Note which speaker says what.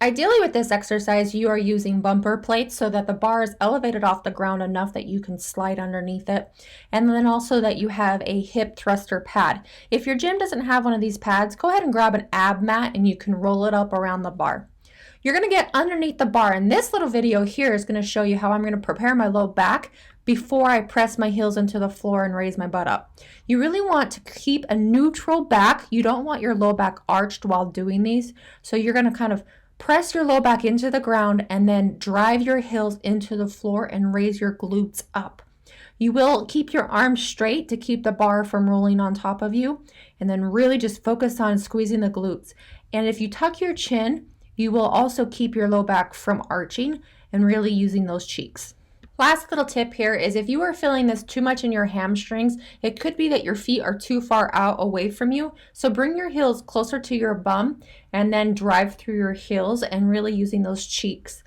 Speaker 1: Ideally with this exercise, you are using bumper plates so that the bar is elevated off the ground enough that you can slide underneath it. And then also that you have a hip thruster pad. If your gym doesn't have one of these pads, go ahead and grab an ab mat and you can roll it up around the bar. You're going to get underneath the bar, and this little video here is going to show you how I'm going to prepare my low back before I press my heels into the floor and raise my butt up. You really want to keep a neutral back. You don't want your low back arched while doing these. So you're going to kind of press your low back into the ground and then drive your heels into the floor and raise your glutes up. You will keep your arms straight to keep the bar from rolling on top of you, and then really just focus on squeezing the glutes. And if you tuck your chin, you will also keep your low back from arching and really using those cheeks. Last little tip here is if you are feeling this too much in your hamstrings, it could be that your feet are too far out away from you. So bring your heels closer to your bum and then drive through your heels and really using those cheeks.